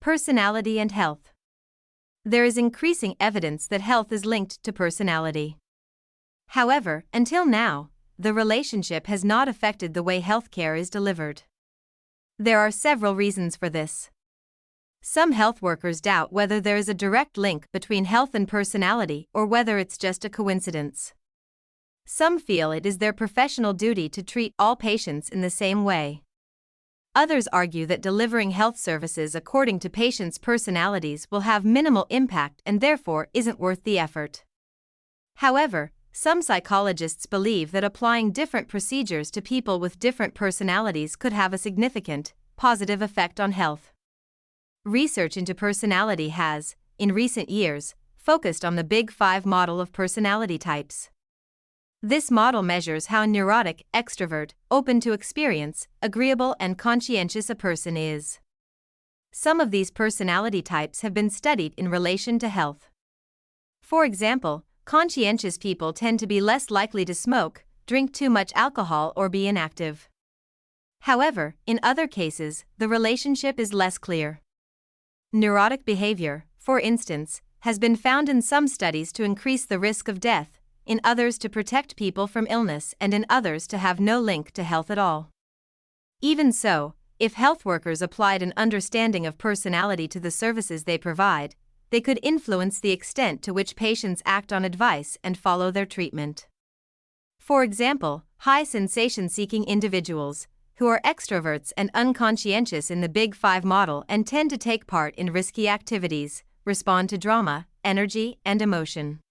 Personality and health. There is increasing evidence that health is linked to personality. However, until now, the relationship has not affected the way healthcare is delivered. There are several reasons for this. Some health workers doubt whether there is a direct link between health and personality or whether it's just a coincidence. Some feel it is their professional duty to treat all patients in the same way. Others argue that delivering health services according to patients' personalities will have minimal impact and therefore isn't worth the effort. However, some psychologists believe that applying different procedures to people with different personalities could have a significant, positive effect on health. Research into personality has, in recent years, focused on the Big Five model of personality types. This model measures how neurotic, extrovert, open to experience, agreeable, and conscientious a person is. Some of these personality types have been studied in relation to health. For example, conscientious people tend to be less likely to smoke, drink too much alcohol, or be inactive. However, in other cases, the relationship is less clear. Neurotic behavior, for instance, has been found in some studies to increase the risk of death, in others to protect people from illness, and in others to have no link to health at all. Even so, if health workers applied an understanding of personality to the services they provide, they could influence the extent to which patients act on advice and follow their treatment. For example, high sensation-seeking individuals, who are extroverts and unconscientious in the Big Five model and tend to take part in risky activities, respond to drama, energy, and emotion.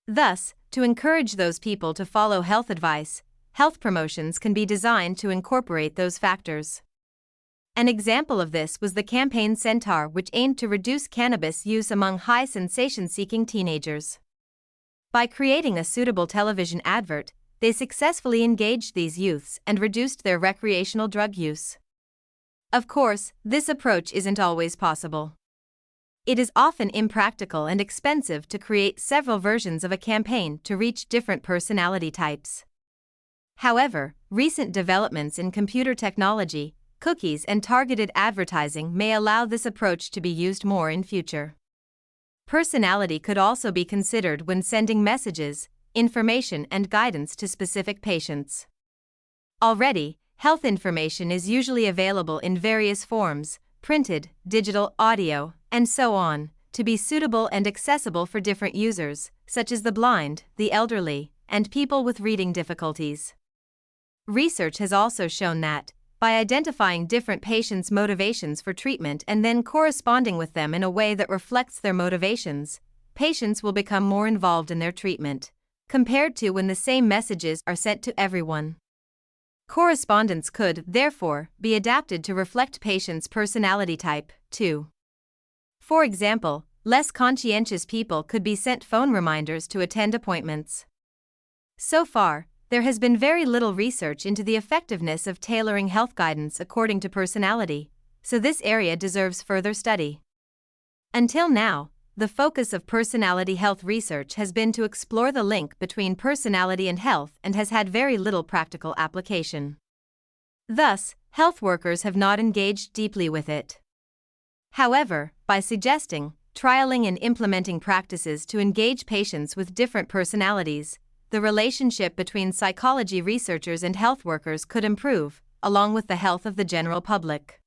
Thus, to encourage those people to follow health advice, health promotions can be designed to incorporate those factors. An example of this was the campaign Centaur, which aimed to reduce cannabis use among high sensation-seeking teenagers. By creating a suitable television advert, they successfully engaged these youths and reduced their recreational drug use. Of course, this approach isn't always possible. It is often impractical and expensive to create several versions of a campaign to reach different personality types. However, recent developments in computer technology, cookies, and targeted advertising may allow this approach to be used more in future. Personality could also be considered when sending messages, information, and guidance to specific patients. Already, health information is usually available in various forms: printed, digital, audio, and so on, to be suitable and accessible for different users, such as the blind, the elderly, and people with reading difficulties. Research has also shown that, by identifying different patients' motivations for treatment and then corresponding with them in a way that reflects their motivations, patients will become more involved in their treatment, compared to when the same messages are sent to everyone. Correspondence could, therefore, be adapted to reflect patients' personality type, too. For example, less conscientious people could be sent phone reminders to attend appointments. So far, there has been very little research into the effectiveness of tailoring health guidance according to personality, so this area deserves further study. Until now, the focus of personality health research has been to explore the link between personality and health and has had very little practical application. Thus, health workers have not engaged deeply with it. However, by suggesting, trialing, and implementing practices to engage patients with different personalities, the relationship between psychology researchers and health workers could improve, along with the health of the general public.